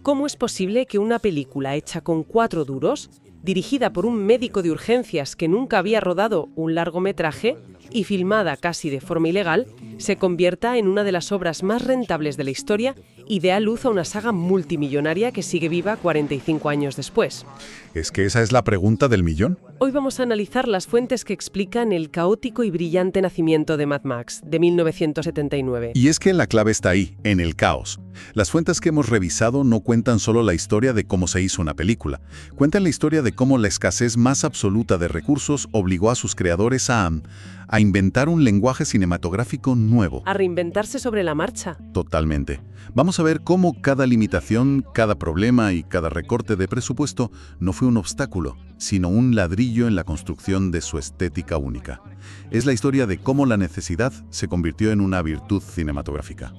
¿Cómo es posible que una película hecha con 4 duros, dirigida por un médico de urgencias que nunca había rodado un largometraje y filmada casi de forma ilegal, se convierta en una de las obras más rentables de la historia y dé a luz a una saga multimillonaria que sigue viva 45 años después? Es que esa es la pregunta del millón. Hoy vamos a analizar las fuentes que explican el caótico y brillante nacimiento de Mad Max, de 1979. Y es que la clave está ahí, en el caos. Las fuentes que hemos revisado no cuentan solo la historia de cómo se hizo una película, cuentan la historia de cómo la escasez más absoluta de recursos obligó a sus creadores a inventar un lenguaje cinematográfico nuevo. A reinventarse sobre la marcha. Totalmente. Vamos a ver cómo cada limitación, cada problema y cada recorte de presupuesto no fue un obstáculo, sino un ladrillo en la construcción de su estética única. Es la historia de cómo la necesidad se convirtió en una virtud cinematográfica.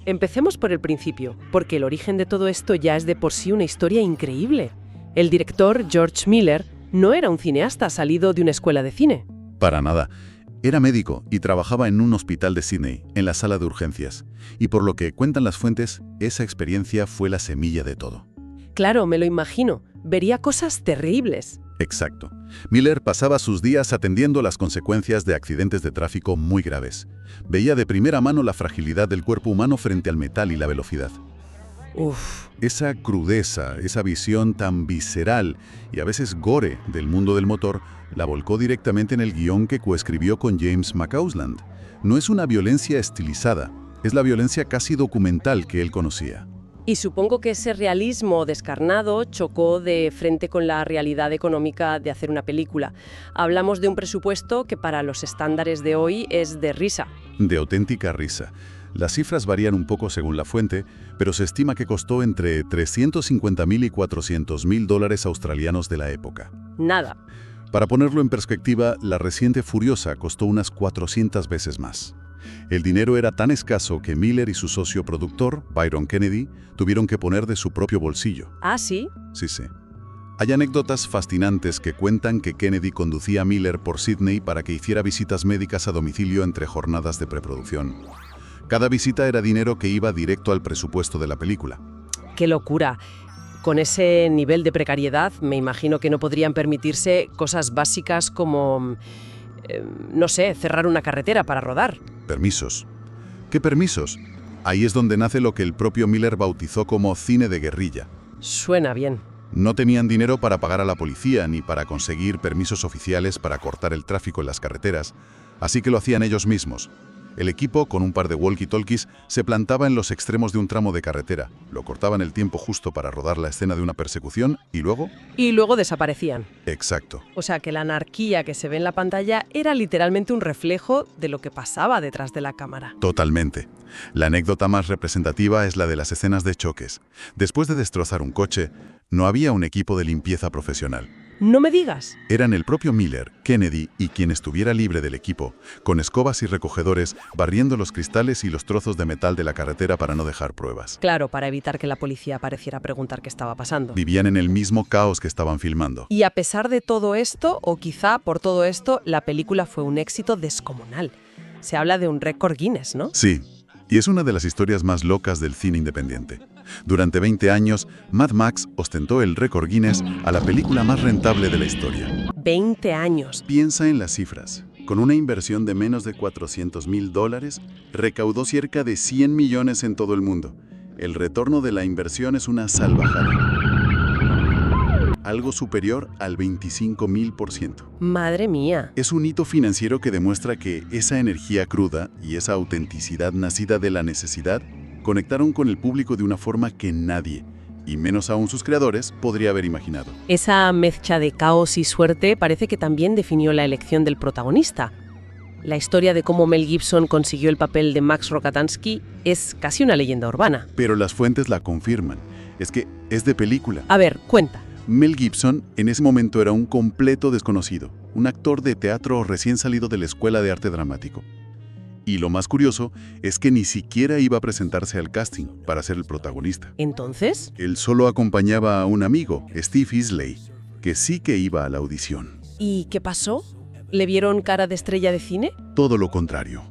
Empecemos por el principio, porque el origen de todo esto ya es de por sí una historia increíble. El director George Miller no era un cineasta salido de una escuela de cine. Para nada. Era médico y trabajaba en un hospital de Sydney, en la sala de urgencias. Y por lo que cuentan las fuentes, esa experiencia fue la semilla de todo. Claro, me lo imagino. Vería cosas terribles. Exacto. Miller pasaba sus días atendiendo las consecuencias de accidentes de tráfico muy graves. Veía de primera mano la fragilidad del cuerpo humano frente al metal y la velocidad. Uf. Esa crudeza, esa visión tan visceral y a veces gore del mundo del motor, la volcó directamente en el guión que coescribió con James McCausland. No es una violencia estilizada, es la violencia casi documental que él conocía. Y supongo que ese realismo descarnado chocó de frente con la realidad económica de hacer una película. Hablamos de un presupuesto que para los estándares de hoy es de risa. De auténtica risa. Las cifras varían un poco según la fuente, pero se estima que costó entre $350.000 y $400.000 australianos de la época. Nada. Para ponerlo en perspectiva, la reciente Furiosa costó unas 400 veces más. El dinero era tan escaso que Miller y su socio productor, Byron Kennedy, tuvieron que poner de su propio bolsillo. ¿Ah, sí? Sí. Hay anécdotas fascinantes que cuentan que Kennedy conducía a Miller por Sydney para que hiciera visitas médicas a domicilio entre jornadas de preproducción. Cada visita era dinero que iba directo al presupuesto de la película. ¡Qué locura! Con ese nivel de precariedad, me imagino que no podrían permitirse cosas básicas como, no sé, cerrar una carretera para rodar. Permisos. ¿Qué permisos? Ahí es donde nace lo que el propio Miller bautizó como cine de guerrilla. Suena bien. No tenían dinero para pagar a la policía ni para conseguir permisos oficiales para cortar el tráfico en las carreteras, así que lo hacían ellos mismos. El equipo, con un par de walkie-talkies, se plantaba en los extremos de un tramo de carretera, lo cortaban el tiempo justo para rodar la escena de una persecución y luego... Y luego desaparecían. Exacto. O sea que la anarquía que se ve en la pantalla era literalmente un reflejo de lo que pasaba detrás de la cámara. Totalmente. La anécdota más representativa es la de las escenas de choques. Después de destrozar un coche, no había un equipo de limpieza profesional. ¡No me digas! Eran el propio Miller, Kennedy y quien estuviera libre del equipo, con escobas y recogedores, barriendo los cristales y los trozos de metal de la carretera para no dejar pruebas. Claro, para evitar que la policía apareciera a preguntar qué estaba pasando. Vivían en el mismo caos que estaban filmando. Y a pesar de todo esto, o quizá por todo esto, la película fue un éxito descomunal. Se habla de un récord Guinness, ¿no? Sí. Y es una de las historias más locas del cine independiente. Durante 20 años, Mad Max ostentó el récord Guinness a la película más rentable de la historia. 20 años. Piensa en las cifras. Con una inversión de menos de $400.000, recaudó cerca de 100 millones en todo el mundo. El retorno de la inversión es una salvajada. Algo superior al 25.000%. ¡Madre mía! Es un hito financiero que demuestra que esa energía cruda y esa autenticidad nacida de la necesidad conectaron con el público de una forma que nadie, y menos aún sus creadores, podría haber imaginado. Esa mezcla de caos y suerte parece que también definió la elección del protagonista. La historia de cómo Mel Gibson consiguió el papel de Max Rokatansky es casi una leyenda urbana. Pero las fuentes la confirman. Es que es de película. A ver, cuenta. Mel Gibson en ese momento era un completo desconocido, un actor de teatro recién salido de la Escuela de Arte Dramático. Y lo más curioso es que ni siquiera iba a presentarse al casting para ser el protagonista. ¿Entonces? Él solo acompañaba a un amigo, Steve Isley, que sí que iba a la audición. ¿Y qué pasó? ¿Le vieron cara de estrella de cine? Todo lo contrario.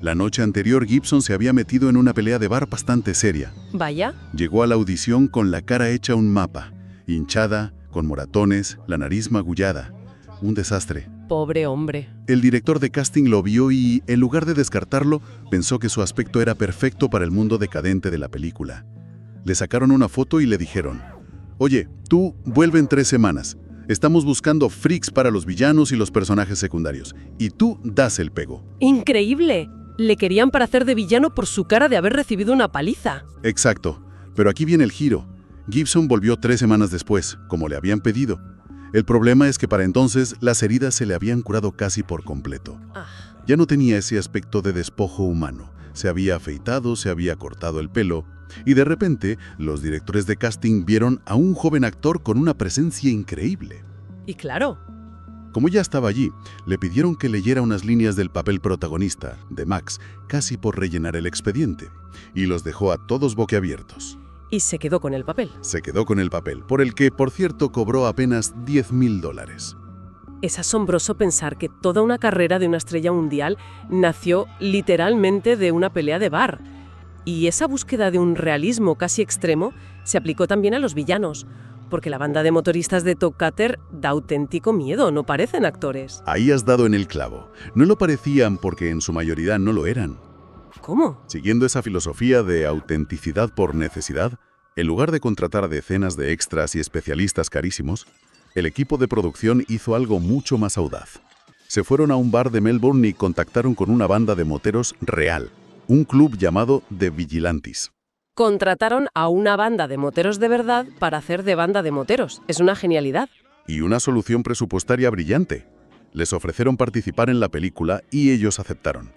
La noche anterior Gibson se había metido en una pelea de bar bastante seria. Vaya. Llegó a la audición con la cara hecha un mapa, hinchada, con moratones, la nariz magullada. Un desastre. Pobre hombre. El director de casting lo vio y, en lugar de descartarlo, pensó que su aspecto era perfecto para el mundo decadente de la película. Le sacaron una foto y le dijeron: «Oye, tú vuelve en 3 semanas. Estamos buscando freaks para los villanos y los personajes secundarios. Y tú das el pego». ¡Increíble! Le querían para hacer de villano por su cara de haber recibido una paliza. Exacto. Pero aquí viene el giro. Gibson volvió 3 semanas después, como le habían pedido. El problema es que para entonces las heridas se le habían curado casi por completo. Ya no tenía ese aspecto de despojo humano. Se había afeitado, se había cortado el pelo, y de repente los directores de casting vieron a un joven actor con una presencia increíble. Y claro. Como ya estaba allí, le pidieron que leyera unas líneas del papel protagonista, de Max, casi por rellenar el expediente, y los dejó a todos boquiabiertos. Y se quedó con el papel. Se quedó con el papel, por el que, por cierto, cobró apenas $10,000. Es asombroso pensar que toda una carrera de una estrella mundial nació literalmente de una pelea de bar. Y esa búsqueda de un realismo casi extremo se aplicó también a los villanos, porque la banda de motoristas de Toccata da auténtico miedo, no parecen actores. Ahí has dado en el clavo. No lo parecían porque en su mayoría no lo eran. ¿Cómo? Siguiendo esa filosofía de autenticidad por necesidad, en lugar de contratar a decenas de extras y especialistas carísimos, el equipo de producción hizo algo mucho más audaz. Se fueron a un bar de Melbourne y contactaron con una banda de moteros real, un club llamado The Vigilantes. Contrataron a una banda de moteros de verdad para hacer de banda de moteros. Es una genialidad. Y una solución presupuestaria brillante. Les ofrecieron participar en la película y ellos aceptaron.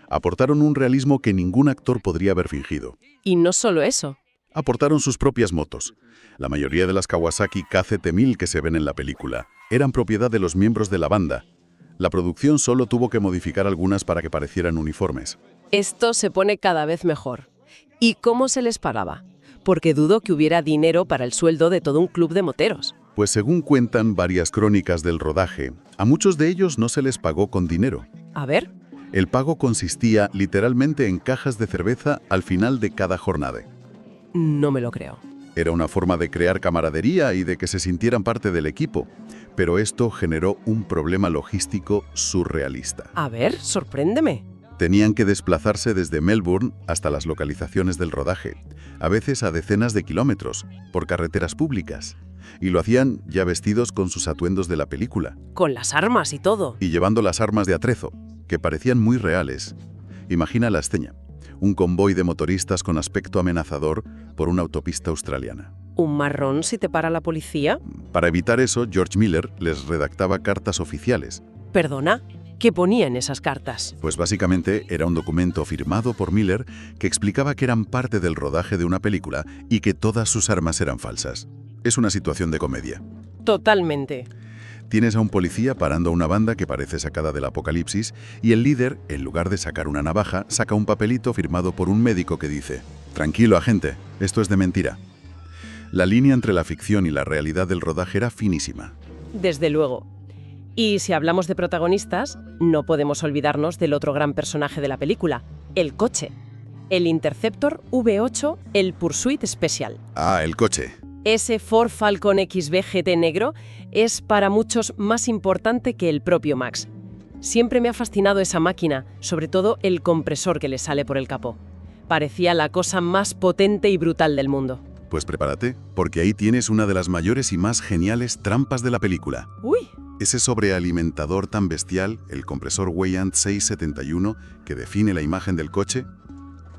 Aportaron un realismo que ningún actor podría haber fingido. Y no solo eso. Aportaron sus propias motos. La mayoría de las Kawasaki KZT-1000 que se ven en la película eran propiedad de los miembros de la banda. La producción solo tuvo que modificar algunas para que parecieran uniformes. Esto se pone cada vez mejor. ¿Y cómo se les pagaba? Porque dudo que hubiera dinero para el sueldo de todo un club de moteros. Pues según cuentan varias crónicas del rodaje, a muchos de ellos no se les pagó con dinero. A ver. El pago consistía literalmente en cajas de cerveza al final de cada jornada. No me lo creo. Era una forma de crear camaradería y de que se sintieran parte del equipo, pero esto generó un problema logístico surrealista. A ver, sorpréndeme. Tenían que desplazarse desde Melbourne hasta las localizaciones del rodaje, a veces a decenas de kilómetros, por carreteras públicas. Y lo hacían ya vestidos con sus atuendos de la película. Con las armas y todo. Y llevando las armas de atrezo, que parecían muy reales. Imagina la escena. Un convoy de motoristas con aspecto amenazador por una autopista australiana. ¿Un marrón si te para la policía? Para evitar eso, George Miller les redactaba cartas oficiales. ¿Perdona? ¿Qué ponía en esas cartas? Pues básicamente era un documento firmado por Miller que explicaba que eran parte del rodaje de una película y que todas sus armas eran falsas. Es una situación de comedia. Totalmente. Tienes a un policía parando a una banda que parece sacada del apocalipsis y el líder, en lugar de sacar una navaja, saca un papelito firmado por un médico que dice: «Tranquilo, agente, esto es de mentira». La línea entre la ficción y la realidad del rodaje era finísima. Desde luego. Y si hablamos de protagonistas, no podemos olvidarnos del otro gran personaje de la película, el coche. El Interceptor V8, el Pursuit Special. Ah, el coche. Ese Ford Falcon XB GT negro es para muchos más importante que el propio Max. Siempre me ha fascinado esa máquina, sobre todo el compresor que le sale por el capó. Parecía la cosa más potente y brutal del mundo. Pues prepárate, porque ahí tienes una de las mayores y más geniales trampas de la película. ¡Uy! Ese sobrealimentador tan bestial, el compresor Weyand 671, que define la imagen del coche,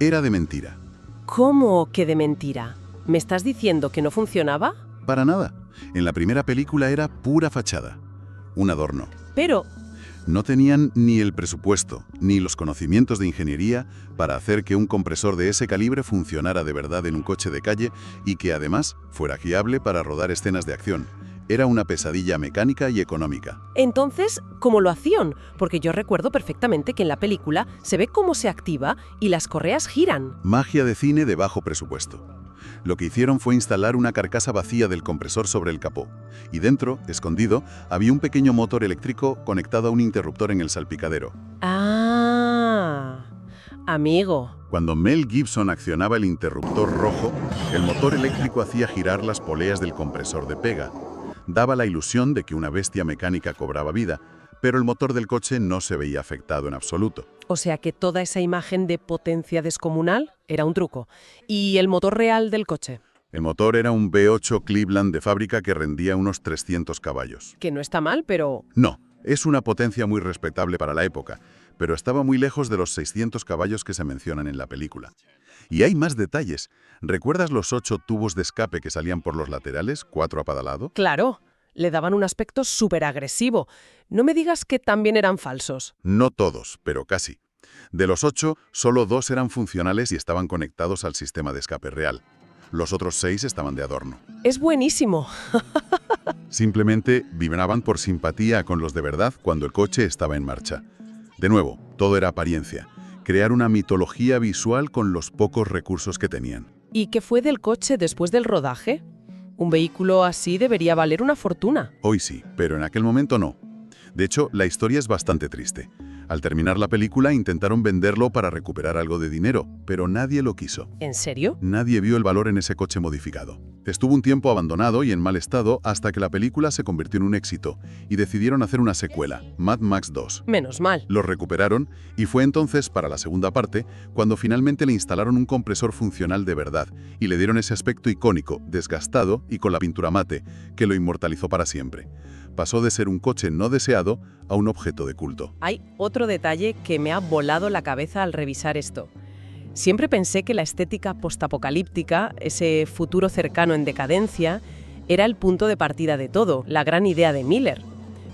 era de mentira. ¿Cómo que de mentira? ¿Me estás diciendo que no funcionaba? Para nada. En la primera película era pura fachada. Un adorno. Pero... No tenían ni el presupuesto, ni los conocimientos de ingeniería para hacer que un compresor de ese calibre funcionara de verdad en un coche de calle y que además fuera guiable para rodar escenas de acción. Era una pesadilla mecánica y económica. Entonces, ¿cómo lo hacían? Porque yo recuerdo perfectamente que en la película se ve cómo se activa y las correas giran. Magia de cine de bajo presupuesto. Lo que hicieron fue instalar una carcasa vacía del compresor sobre el capó. Y dentro, escondido, había un pequeño motor eléctrico conectado a un interruptor en el salpicadero. Ah, Amigo. Cuando Mel Gibson accionaba el interruptor rojo, el motor eléctrico hacía girar las poleas del compresor de pega. Daba la ilusión de que una bestia mecánica cobraba vida, pero el motor del coche no se veía afectado en absoluto. O sea que toda esa imagen de potencia descomunal era un truco. ¿Y el motor real del coche? El motor era un V8 Cleveland de fábrica que rendía unos 300 caballos. Que no está mal, pero... No, es una potencia muy respetable para la época, pero estaba muy lejos de los 600 caballos que se mencionan en la película. Y hay más detalles. ¿Recuerdas los 8 tubos de escape que salían por los laterales, 4 a cada lado? Claro, le daban un aspecto súper agresivo. No me digas que también eran falsos. No todos, pero casi. De los 8, solo 2 eran funcionales y estaban conectados al sistema de escape real. Los otros 6 estaban de adorno. Es buenísimo. Simplemente vibraban por simpatía con los de verdad cuando el coche estaba en marcha. De nuevo, todo era apariencia. Crear una mitología visual con los pocos recursos que tenían. ¿Y qué fue del coche después del rodaje? Un vehículo así debería valer una fortuna. Hoy sí, pero en aquel momento no. De hecho, la historia es bastante triste. Al terminar la película intentaron venderlo para recuperar algo de dinero, pero nadie lo quiso. ¿En serio? Nadie vio el valor en ese coche modificado. Estuvo un tiempo abandonado y en mal estado hasta que la película se convirtió en un éxito y decidieron hacer una secuela, Mad Max 2. Menos mal. Lo recuperaron y fue entonces, para la segunda parte, cuando finalmente le instalaron un compresor funcional de verdad y le dieron ese aspecto icónico, desgastado y con la pintura mate, que lo inmortalizó para siempre. Pasó de ser un coche no deseado a un objeto de culto. Hay otro detalle que me ha volado la cabeza al revisar esto. Siempre pensé que la estética postapocalíptica, ese futuro cercano en decadencia, era el punto de partida de todo, la gran idea de Miller.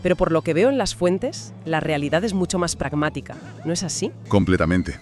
Pero por lo que veo en las fuentes, la realidad es mucho más pragmática. ¿No es así? Completamente.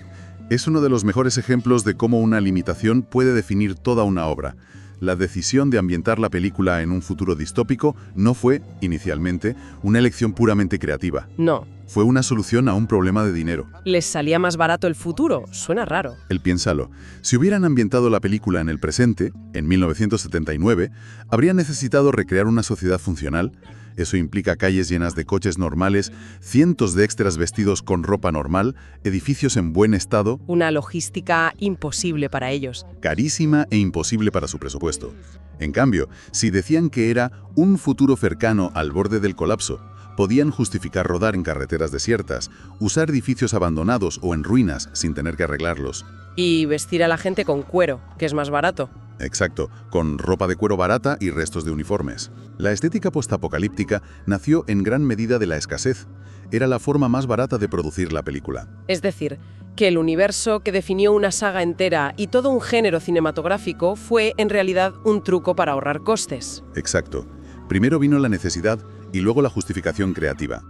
Es uno de los mejores ejemplos de cómo una limitación puede definir toda una obra. La decisión de ambientar la película en un futuro distópico no fue, inicialmente, una elección puramente creativa. No. Fue una solución a un problema de dinero. ¿Les salía más barato el futuro? Suena raro. Piénsalo. Si hubieran ambientado la película en el presente, en 1979, habrían necesitado recrear una sociedad funcional. Eso implica calles llenas de coches normales, cientos de extras vestidos con ropa normal, edificios en buen estado. Una logística imposible para ellos. Carísima e imposible para su presupuesto. En cambio, si decían que era un futuro cercano al borde del colapso, podían justificar rodar en carreteras desiertas, usar edificios abandonados o en ruinas sin tener que arreglarlos. Y vestir a la gente con cuero, que es más barato. Exacto, con ropa de cuero barata y restos de uniformes. La estética postapocalíptica nació en gran medida de la escasez. Era la forma más barata de producir la película. Es decir, que el universo que definió una saga entera y todo un género cinematográfico fue en realidad un truco para ahorrar costes. Exacto. Primero vino la necesidad y luego la justificación creativa.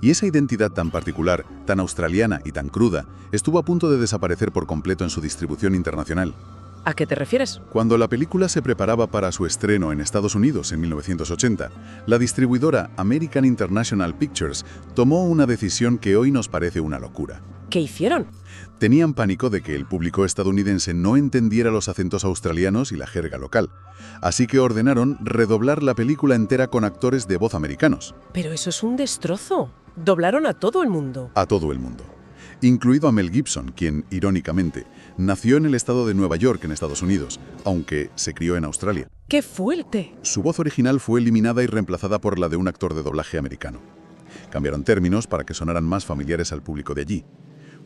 Y esa identidad tan particular, tan australiana y tan cruda, estuvo a punto de desaparecer por completo en su distribución internacional. ¿A qué te refieres? Cuando la película se preparaba para su estreno en Estados Unidos en 1980, la distribuidora American International Pictures tomó una decisión que hoy nos parece una locura. ¿Qué hicieron? Tenían pánico de que el público estadounidense no entendiera los acentos australianos y la jerga local. Así que ordenaron redoblar la película entera con actores de voz americanos. Pero eso es un destrozo. Doblaron a todo el mundo. A todo el mundo. Incluido a Mel Gibson, quien, irónicamente, nació en el estado de Nueva York, en Estados Unidos, aunque se crió en Australia. ¡Qué fuerte! Su voz original fue eliminada y reemplazada por la de un actor de doblaje americano. Cambiaron términos para que sonaran más familiares al público de allí.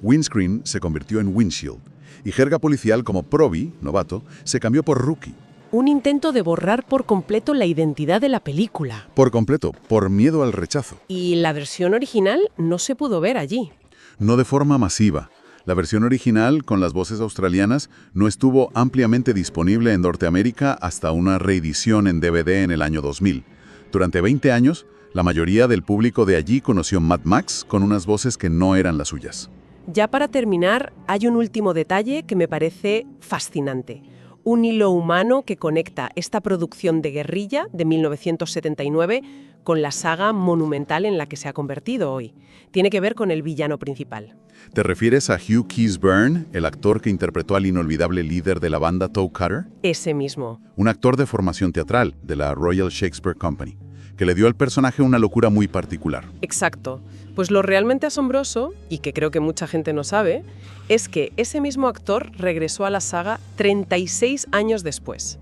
Windscreen se convirtió en windshield, y jerga policial como Proby, novato, se cambió por rookie. Un intento de borrar por completo la identidad de la película. Por completo, por miedo al rechazo. Y la versión original no se pudo ver allí. No de forma masiva. La versión original, con las voces australianas, no estuvo ampliamente disponible en Norteamérica hasta una reedición en DVD en el año 2000. Durante 20 años, la mayoría del público de allí conoció Mad Max con unas voces que no eran las suyas. Ya para terminar, hay un último detalle que me parece fascinante. Un hilo humano que conecta esta producción de guerrilla de 1979 con la saga monumental en la que se ha convertido hoy. Tiene que ver con el villano principal. ¿Te refieres a Hugh Keays-Byrne, el actor que interpretó al inolvidable líder de la banda Toe Cutter? Ese mismo. Un actor de formación teatral de la Royal Shakespeare Company. que le dio al personaje una locura muy particular. Exacto. Pues lo realmente asombroso, y que creo que mucha gente no sabe, es que ese mismo actor regresó a la saga 36 años después.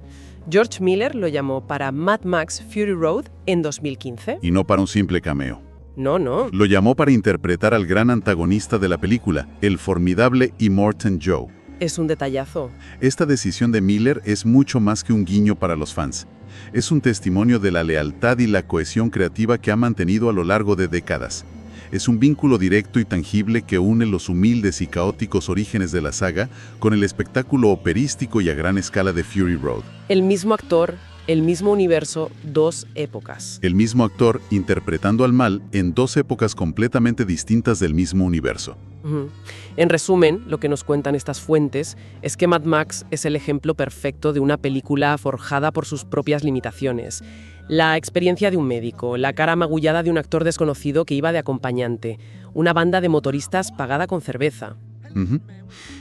George Miller lo llamó para Mad Max Fury Road en 2015. Y no para un simple cameo. No, no. Lo llamó para interpretar al gran antagonista de la película, el formidable Immortan Joe. Es un detallazo. Esta decisión de Miller es mucho más que un guiño para los fans. Es un testimonio de la lealtad y la cohesión creativa que ha mantenido a lo largo de décadas. Es un vínculo directo y tangible que une los humildes y caóticos orígenes de la saga con el espectáculo operístico y a gran escala de Fury Road. El mismo actor, el mismo universo, dos épocas. El mismo actor interpretando al mal en dos épocas completamente distintas del mismo universo. Ujú. En resumen, lo que nos cuentan estas fuentes es que Mad Max es el ejemplo perfecto de una película forjada por sus propias limitaciones. La experiencia de un médico, la cara magullada de un actor desconocido que iba de acompañante, una banda de motoristas pagada con cerveza. Ujú.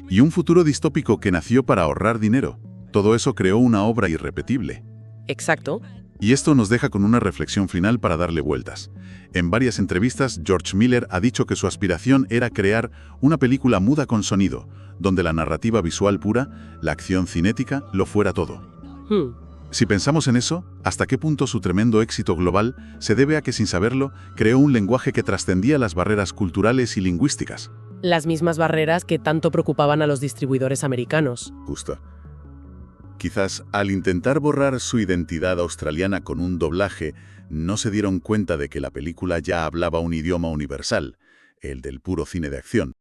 Y un futuro distópico que nació para ahorrar dinero. Todo eso creó una obra irrepetible. Exacto. Y esto nos deja con una reflexión final para darle vueltas. En varias entrevistas, George Miller ha dicho que su aspiración era crear una película muda con sonido, donde la narrativa visual pura, la acción cinética, lo fuera todo. Si pensamos en eso, ¿hasta qué punto su tremendo éxito global se debe a que, sin saberlo, creó un lenguaje que trascendía las barreras culturales y lingüísticas? Las mismas barreras que tanto preocupaban a los distribuidores americanos. Justo. Quizás al intentar borrar su identidad australiana con un doblaje, no se dieron cuenta de que la película ya hablaba un idioma universal, el del puro cine de acción.